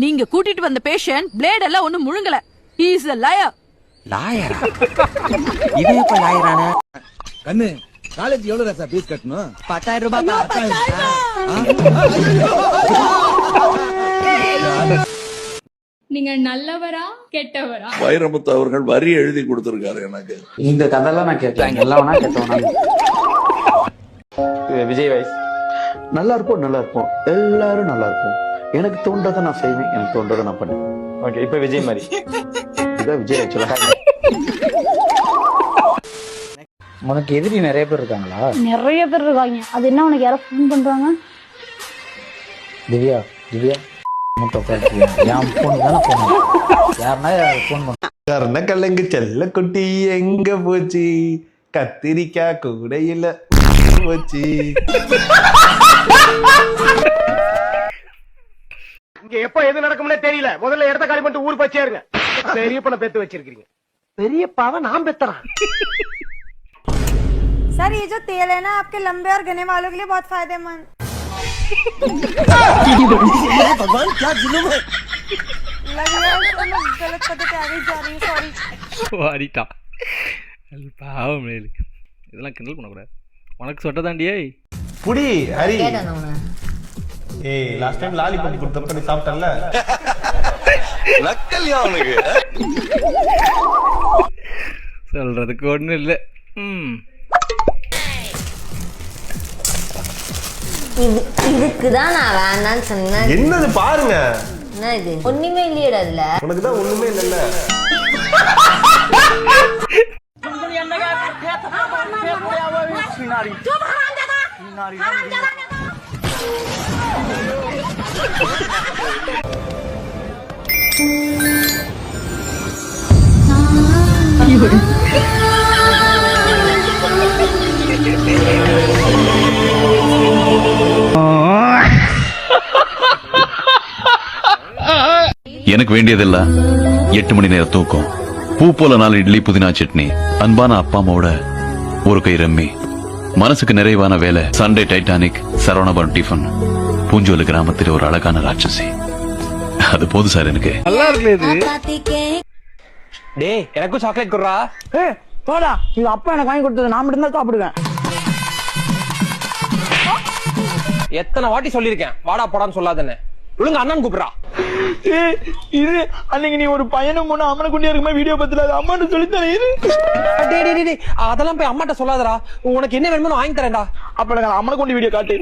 நீங்க கூட்டிட்டு வந்த பேஷண்ட் பிளேட் எல்லாம் ஒண்ணு முழுங்கல. He is a liar. லாயரா? இவன் எப்ப லாயரானா? கண்ணு காலேஜ் எவ்வளவு ராசா ஃபீஸ் கட்டணும்? 10,000 ரூபாய். நீங்க நல்லவரா கெட்டவரா? வைரமுத்து அவர்கள் வரி எழுதி கொடுத்திருக்காரு எனக்கு. இந்த கதையெல்லாம் நான் கேட்டேன். நல்லவனா கெட்டவனா? விஜய் வைஸ் நல்லா இருப்போம், நல்லா இருப்போம், எல்லாரும் நல்லா இருப்போம். எனக்கு தோன்றதை நான் செய்வேன், எனக்கு தோன்றதை நான் பண்ணுவேன். ஓகே, இப்ப விஜய் மாதிரி இதான் விஜய் ஆக்சுவலா. உனக்கு எதிரி நிறைய பேர் இருக்காங்களா? நிறைய பேர் இருக்காங்க. அது என்ன உனக்கு யாரோ ஃபோன் பண்றாங்க? திவ்யா திவ்யா என் போன் தானே போன் யாருன்னா போன் பண்ண கர்ண கலங்கு செல்ல குட்டி எங்க போச்சு, கத்திரிக்காய் கூடையில போச்சு. இங்க எப்ப எது நடக்கும்னே தெரியல. முதல்ல இடத்த காலி பண்ணிட்டு ஊர் பச்சேருங்க. பெரியப்பனை பெத்து வச்சிருக்கீங்க. பெரியப்பாவை நான் பெத்தறான். सर ये जो तेल है ना आपके लंबे और घने बालों के लिए बहुत फायदेमंद। भगवान क्या जुल्म है। लग रहा है तो मैं गलत पते पे आगे जा रही हूं, सॉरी। வாரிட்டா பாவம் மேலு. இதெல்லாம் கிண்டல் பண்ணக்கூடாது. உனக்கு சொட்ட தாண்டியே புடி ஹரி. ஏய் லாஸ்ட் டைம் லாலிபாப் கொடுத்தப்ப நீ சாப்பிட்டல்ல, நக்கல்யா அவனுக்கு. சொல்றதுக்கு ஒண்ணும் இல்லை. இதுக்குதான் நான் வேண்டான்னு சொன்னேன். என்னது பாருங்க. என்ன இது? ஒண்ணுமே இல்லையடா அதுல. உனக்கு தான் ஒண்ணுமே இல்லல்ல. எனக்கு வேண்டியதெல்லாம் 8 மணி நேரம் தூக்கம், பூ போல 4 இட்லி புதினா சட்னி, அன்பான அப்பா அம்மாவோட ஒரு கை ரம்மி, மனசுக்கு நிறைவான வேலை, சண்டே டைட்டானிக், சரவணபவன் டிஃபன், பூஞ்சோலு கிராமத்தில் ஒரு அழகான ராட்சசி. அது போதும் சார் எனக்கு. நல்லா இருக்கு. டேய் எனக்கும் சாக்லேட் குடுறா. போடா, இது அப்பா எனக்கு வாங்கி கொடுத்தது, நான் மட்டும் தான் சாப்பிடுவேன். எத்தனை வாட்டி சொல்லிருக்கேன் வாடா போடான்னு சொல்லாதேன்னு. ஒழுங்கு அண்ணன் கூப்பிடுறா. இது அன்னைக்கு நீ ஒரு பையனும் பொண்ணு அம்மனை கொண்டே இருக்குமே வீடியோ பத்தில அம்மான்னு சொல்லித்தரேன். இது அதெல்லாம் போய் அம்மாட்ட சொல்லாதடா. உனக்கு என்ன வேணுமோ வாங்கி தரேன்டா. அப்ப எனக்கு அம்மனை கொண்டு வீடியோ காட்டு.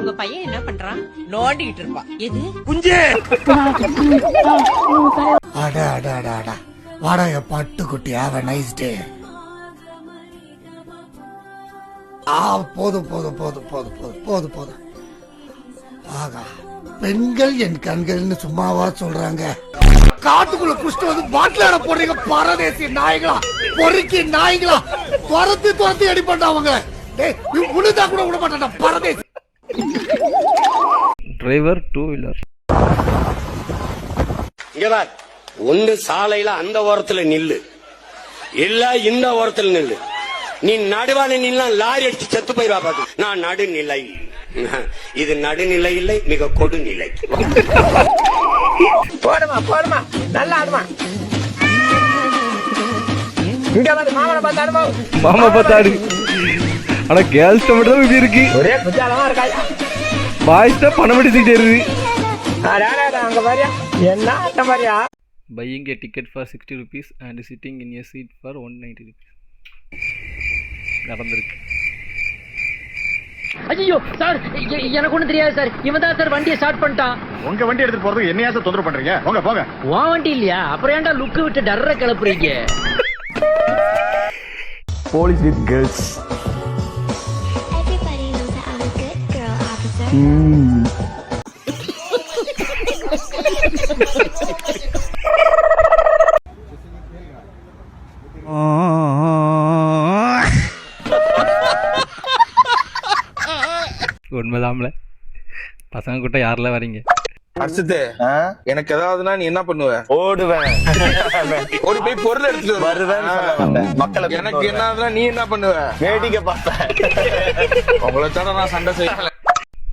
உங்க பையன் என்ன பண்றான்? நோண்டிட்டு இருப்பான். எது குஞ்சே? அட அட அட அட வாடகை பட்டு குட்டி. Have a nice day. போதும் போதும் போதும் போதும் போதும் போதும் போதும். ஆகா, பெண்கள் என் கண்கள்னு சும்மாவா சொல்றாங்க? காட்டுக்குள்ள குஷ்டு வந்து பாட்டில போடுறீங்க பரதேசி நாய்களா, பொறுக்கி நாய்களா, துரத்தி துரத்தி அடி பண்ணாங்க. உழுதா கூட விட மாட்டா பரதேசி. Driver two wheeler. ஒன்னு சாலையில அந்த ஓரத்துல நில்லு, இல்ல இந்த ஓரத்துல நில்லு. நீ நடுவான நின்னா லாரி அடிச்சு செத்து போயிருவா பாத்து. நான் நடுநிலை. இது நடுநிலை இல்லை, மிக கொடுநிலை. போடுமா போடுமா, நல்லா ஆடுமா. இங்க வந்து மாமனை பார்த்தாடுமா. மாமா பார்த்தாடு. ஆனா கேர்ள்ஸ் மட்டும் தான் இப்படி இருக்கு. ஒரே குச்சாலமா இருக்காயா. பாய்ஸ் தான் பணம் எடுத்துக்கிட்டே இருக்கு. அங்க பாரியா என்ன ஆட்ட பாரியா. Buying a ticket for 60 rupees and sitting in a seat for 190 rupees. நடந்திருக்கு. ஐயோ சார், எனக்கு ஒண்ணு தெரியாது சார். இவன் தான் சார் வண்டியை ஸ்டார்ட் பண்ணிட்டான். உங்க வண்டி எடுத்துட்டு போறதுக்கு என்னையா சார் தொந்தரவு பண்றீங்க? போங்க போங்க. உன் வண்டி இல்லையா? அப்புறம் ஏன்டா லுக்கு விட்டு டர்ற கிளப்புறீங்க? Police with girls. இல்லாமல பசங்க கூட்ட யாரெல்லாம் வரீங்க? அர்ஷத்து, எனக்கு ஏதாவதுன்னா நீ என்ன பண்ணுவ? ஓடுவேன். ஓடி போய் பொருள் எடுத்துட்டு வருவேன். மக்களை எனக்கு என்ன ஆகுதுன்னா நீ என்ன பண்ணுவ? வேடிக்கை பார்ப்பேன். உங்களை தட நான் சண்டை செய்யல.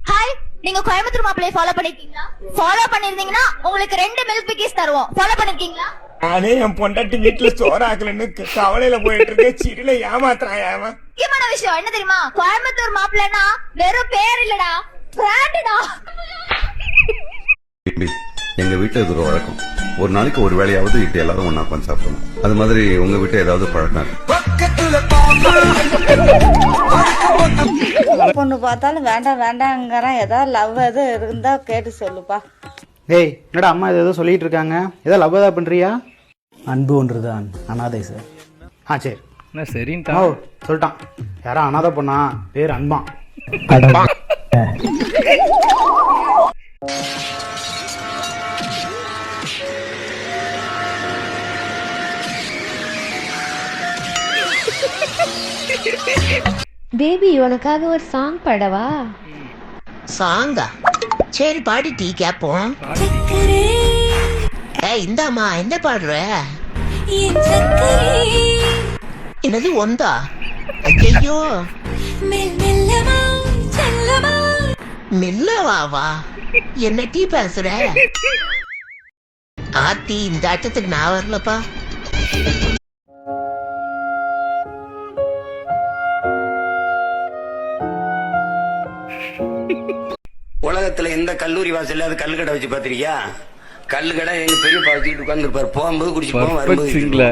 ஹாய், நீங்க கோயம்புத்தூர் மாப்பிளைய ஃபாலோ பண்ணிருக்கீங்களா? ஃபாலோ பண்ணிருந்தீங்கன்னா உங்களுக்கு 2 மில்க் பிக்கிஸ் தருவோம். ஃபாலோ பண்ணிருக்கீங்களா? நானே என் பொண்டாட்டி வீட்டுல சோறாக்கலன்னு கவலையில போயிட்டு இருக்கேன். சிறில ஏமாத்துறான். முக்கியமான விஷயம் என்ன தெரியுமா? கோயம்புத்தூர் மாப்பிள்ளைனா வெறும் பேர் இல்லடா, பிராண்டடா. எங்க வீட்டுல இது ஒரு வழக்கம். ஒரு நாளைக்கு ஒரு வேளையாவது இப்படி எல்லாரும் ஒண்ணா உட்காந்து சாப்பிடணும். அது மாதிரி உங்க வீட்டுல ஏதாவது பழக்கம்? பொண்ணு பார்த்தாலும் வேண்டாம் வேண்டாங்கிறான். ஏதாவது லவ் எதுவும் இருந்தா கேட்டு சொல்லுப்பா. ஏய், என்னடா அம்மா ஏதோ சொல்லிட்டு இருக்காங்க? ஏதோ லவ் ஏதாவது பண்றியா? அன்பு ஒன்றுதான் அனாதை சார். சரி. என்ன சரின்ட்டா? ஓ, சொல்லிட்டான். யாரா அனாதை பொண்ணா? பேர் அன்பா. பேபி, உனக்காக ஒரு சாங் பாடவா? சாங்கா? சரி, பாடி டீ கேப்போம். இந்தாமா, என்ன பாடுற? என்னது ஒந்தா? ஐயோ, மெல்லவாவா? என்ன டீ பேசுற? ஆத்தி, இந்த ஆட்டத்துக்கு நான் வரலப்பா. உலகத்துல எந்த கல்லூரி வாசல்ல அது கல்லு கடை வச்சு பாத்திருக்கியா? கல்லு கடை எங்க பெரியப்பா வச்சுக்கிட்டு உட்கார்ந்துருப்பாரு. போகும்போது குடிச்சுப்போம், வரும்போது.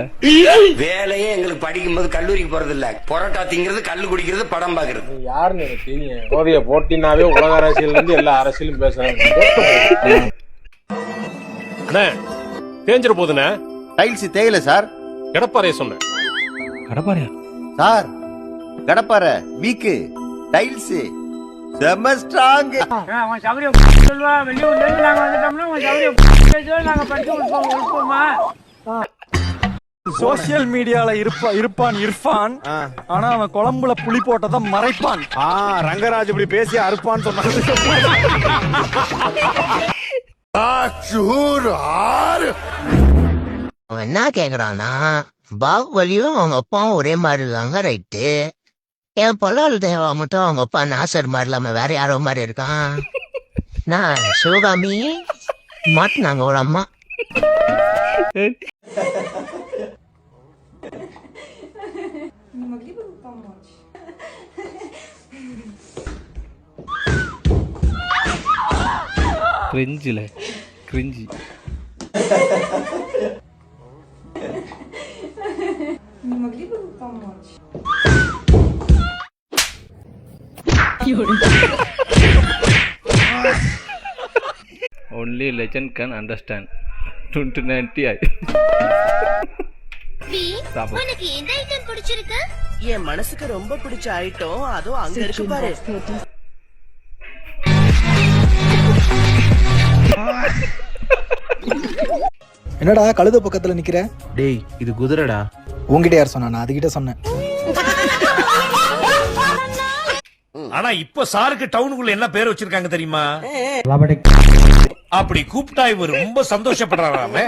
வேலையே எங்களுக்கு படிக்கும்போது கல்லூரிக்கு போறது இல்ல, பொரோட்டா திங்கிறது, கல்லு குடிக்கிறது, படம் பாக்குறது. யாருன்னு எனக்கு தெரியும். போதிய போட்டினாவே உலக அரசியல் இருந்து எல்லா அரசியலும் பேசுறாங்க. தேஞ்சிட போதுண்ணே. Tiles தேயில sir. கடப்பாறைய சொன்னேன். கடப்பாறையா சார்? கடப்பாறை வீக்கு, டைல்ஸ் செம ஸ்ட்ராங். சோசியல் மீடியால இருப்பான் இர்ஃபான். ஆனா அவன் குழம்புல புளி போட்டதான் மறைப்பான். ரங்கராஜ் இப்படி பேசி அறுப்பான்னு சொன்னாங்க. அவன் என்ன கேக்குறான்னா, பாகுபலியும் அவங்க அப்பாவும் ஒரே மாதிரி இருக்காங்க. ரைட்டு. என் பொல்லால் தேவா மட்டும் அவங்க அப்பா நாசர் மாதிரி இல்லாம வேற யாரோ மாதிரி இருக்கான். நான் சிவகாமி மாட்டினாங்க ஒரு அம்மா. கிரிஞ்சில cringey. Only legend can understand. 2090. உனக்கு எந்த ஐட்டம் பிடிச்சிருக்கு? என் மனசுக்கு ரொம்ப பிடிச்ச ஐட்டம் அதுவும் அங்க இருக்கு பாரு. என்னடா கழுத பக்கத்துல நிக்கிற? டேய், இது குதிரைடா. உங்ககிட்ட யார் சொன்னா? நான் அதுகிட்ட சொன்னேன். ஆனா இப்ப சாருக்கு டவுனுக்குள்ள என்ன பேர் வச்சிருக்காங்க தெரியுமா? அப்படி கூப்பிட்டா இவர் ரொம்ப சந்தோஷப்படுறாராமே.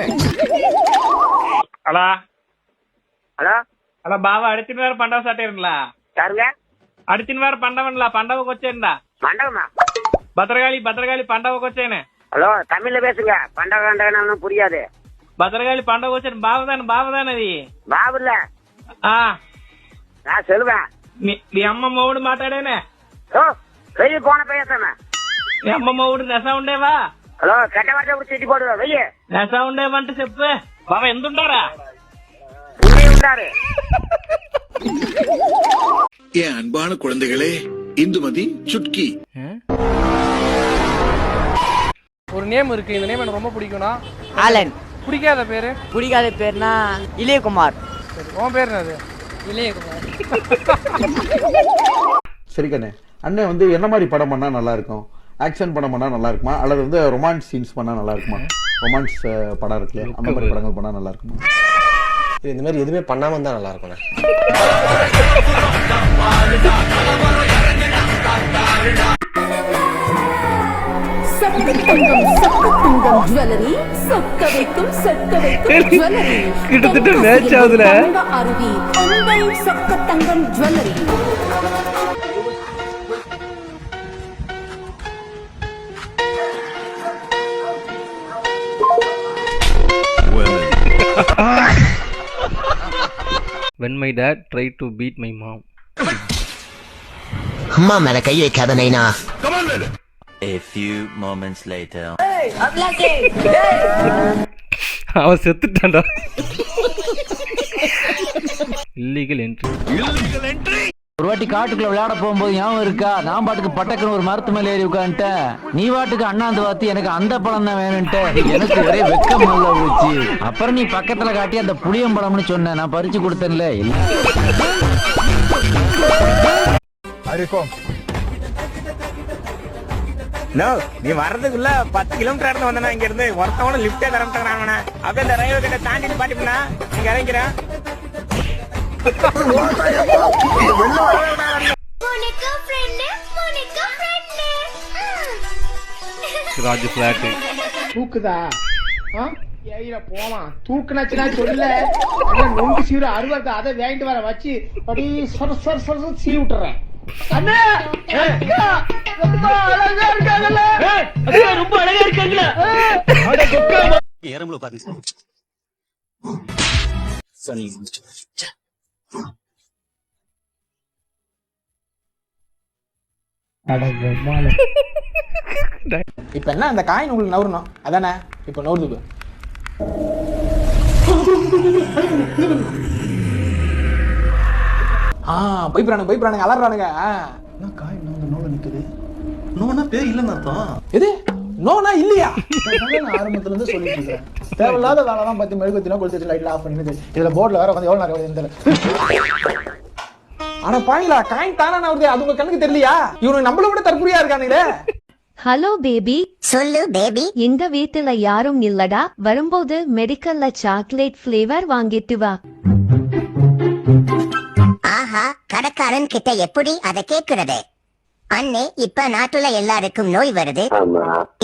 அலா ஹலோ అలా బావా అడిచిన వారు పండవ సాటేరులా யாருங்க? అడిచిన వారు పండవన్లా పండవకు వచ్చేయండా மண்டபமா? భద్రగాలి పండవకు వచ్చేనే. ஹலோ, தமிழ்ல பேசுங்க. பண்டகம் புரியாது. భద్రగాలి పండవ వచ్చాను. బావదాన్ అది பாபு இல்ல, நான் சொல்லுவேன். మీ అమ్మ మొగుడు మాట్లాడేనే. வெளியே போன பேசுறேன். మీ అమ్మ మొగుడు నెస ఉండేవా? ஹலோ, கெட்ட வார்த்தை சிட்டி போடுவேன். வெளியே నెస ఉండేవంటే చెప్పు. బాబా ఎందుంటారా? உண்டாரு. என் அன்பான குழந்தைகளே, இந்துமதி சுட்கி. ஒரு நேம் இருக்கு. இந்த நேம் எனக்கு ரொம்ப பிடிக்கும்னா ஆலன். பிடிக்காத பேரு? பிடிக்காத பேர்னா இளையகுமார். உன் பேர் என்னது? இளையகுமார். சரி கண்ணே, அண்ணன் வந்து என்ன மாதிரி படம் பண்ணா நல்லா இருக்கும்? ஆக்ஷன் படம் பண்ணா நல்லா இருக்குமா, அல்லது வந்து ரொமான்ஸ் சீன்ஸ் பண்ணா நல்லா இருக்குமா? ரொமான்ஸ் படம் இருக்குல்ல, அந்த மாதிரி படங்கள் பண்ணா நல்லா இருக்குமா? இந்த மாதிரி எதுவுமே பண்ணாம தான் நல்லா இருக்கும். ஜுவல்லரி சொக்க வைக்கும் ஜுவல்லரி கிட்டத்தட்ட மேட்ச் ஆகுதுல. அருவி உங்கள் சொக்க தங்கம் jewellery. When my dad tried to beat my mom. அம்மா மேல கை வைக்காத நைனா. A few moments later. அவன் செத்துட்டான்டா. Illegal entry. ஒரு வாட்டி காட்டுக்குள்ள விளையாட போகும்போது ஞாபகம் இருக்கா? நான் பாட்டுக்கு பட்டக்குன்னு ஒரு மரத்து மேல ஏறி உட்காந்துட்டேன். நீ பாட்டுக்கு அண்ணாந்து பார்த்து எனக்கு அந்த பழம் தான் வேணும்ட்டு எனக்கு ஒரே வெக்கம் அல்ல போச்சு. அப்புறம் நீ பக்கத்துல காட்டி அந்த புளியம்பழம்னு சொன்ன, நான் பறிச்சு கொடுத்தேன்ல. நீ வர்றதுக்குள்ள 10 கிலோமீட்டர் இருந்து வந்தா இங்க இருந்து ஒருத்தவன லிப்டே தரமாட்டாங்க. அப்படியே இந்த ரயில்வே கிட்ட தாண்டி பாட்டினா இங்க இறங்கிறேன். ராஜ் பிளாட். தூக்குதா ஏயில போவான் தூக்குனாச்சுனா சொல்ல நொங்கு சீரு அறுவடை அதை வாங்கிட்டு வர வச்சு அப்படி சொர சொர சொர சீவி விட்டுறேன். அண்ணா ரொம்ப அழகா இருக்காங்கல்ல, ரொம்ப அழகா இருக்காங்களா? ஏறம்பல பாருங்க. சனி இப்ப என்ன அந்த காயின் உங்களுக்கு நவரணும் அதானே? இப்ப நவருது. பயப்படுறானுங்க அலறானுங்க. காயின் நோல நிக்குது. நோனா பேர் இல்லன்னு அர்த்தம். எது நோனா இல்லையா? ஆரம்பத்துல இருந்து சொல்லிட்டு இருக்கேன். தேவையில்லாத வேலைலாம் பார்த்து மெழுகுவத்தினா கொடுத்து லைட்ல ஆஃப் பண்ணிட்டு இதுல போர்ட்ல வேற வந்து எவ்வளவு நேரம் தெரியல. ஆனா பாயிலா காயின் தானா நவருது, அது உங்க கண்ணுக்கு தெரியலையா? இவனுக்கு நம்மள விட தற்குறியா இருக்கானுங்களே. Hello baby. சொல்லு பேபி. எங்க வீட்டுல யாரும் இல்லடா, வரும்போது மெடிக்கல்ல சாக்லேட் ஃபிளேவர் வாங்கிட்டு வா. ஆஹா, கடைக்காரன் கிட்ட எப்படி அதை கேட்கிறது? அண்ணே, இப்ப நாட்டுல எல்லாருக்கும் நோய் வருது.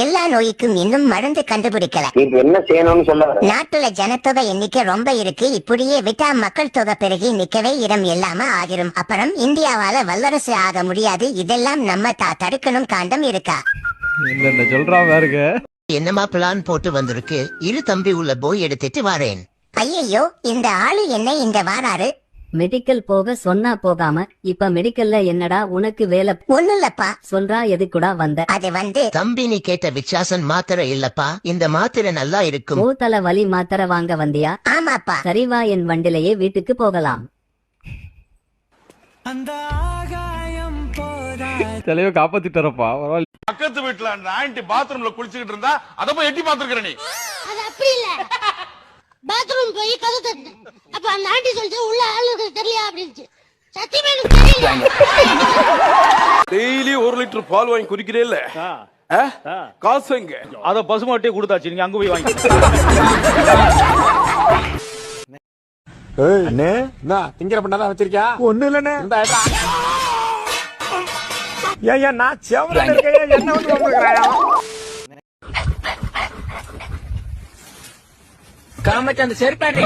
எல்லா நோய்க்கும் இன்னும் மருந்து கண்டுபிடிக்கல. என்ன செய்யணும்னு சொல்ல? நாட்டுல ஜனத்தொகை எண்ணிக்கை ரொம்ப இருக்கு. இப்படியே விட்டா மக்கள் தொகை பெருகி நிக்கவே இடம் இல்லாம ஆகிரும். அப்புறம் இந்தியாவால வல்லரசு ஆக முடியாது. இதெல்லாம் நம்ம தடுக்கணும். காண்டம் இருக்கா? என்ன சொல்றான் பாருங்க. என்னமா பிளான் போட்டு வந்திருக்கு? இரு தம்பி உள்ள போய் எடுத்துட்டு வரேன். ஐயோ, இந்த ஆளு என்ன இங்க வாராரு? மெடிக்கல் போக சொன்னா போகாம இப்ப மெடிக்கல்ல என்னடா உனக்கு வேலை? ஒண்ணு இல்லப்பா. சொல்றா எது கூட வந்த? அது தம்பி நீ கேட்ட விச்சாசன் மாத்திரை இல்லப்பா. இந்த மாத்திரை நல்லா இருக்கும். மூத்தல வலி மாத்திரை வாங்க வந்தியா? ஆமாப்பா. சரிவா, என் வண்டிலேயே வீட்டுக்கு போகலாம். தலைவ காப்பாத்திட்டாரப்பா. பக்கத்து வீட்டுல அந்த ஆண்டி பாத்ரூம்ல குளிச்சுக்கிட்டு இருந்தா அத போய் எட்டி பாத்துருக்கற நீ. அது அப்படி இல்ல, பாத்ரூம் போய் கதவு தட்டு. அப்ப அந்த ஆண்டி சொல்லிச்சு உள்ள ஆளுக்கு தெரியல அப்படினு. சத்தியமே எனக்கு தெரியல. டெய்லி 1 லிட்டர் பால் வாங்கி குடிக்கிறே இல்ல? காசு எங்க? அத பசுமாட்டே கொடுத்தாச்சு, நீங்க அங்க போய் வாங்கி. ஏய் நே, நான் திங்கற பண்ணாத வச்சிருக்கியா? ஒண்ணு இல்லனே. ஏன் நான் செவரல இருக்கேன், என்ன வந்து வம்புறாயா? காமச்சந்த செருப்பாட்டி.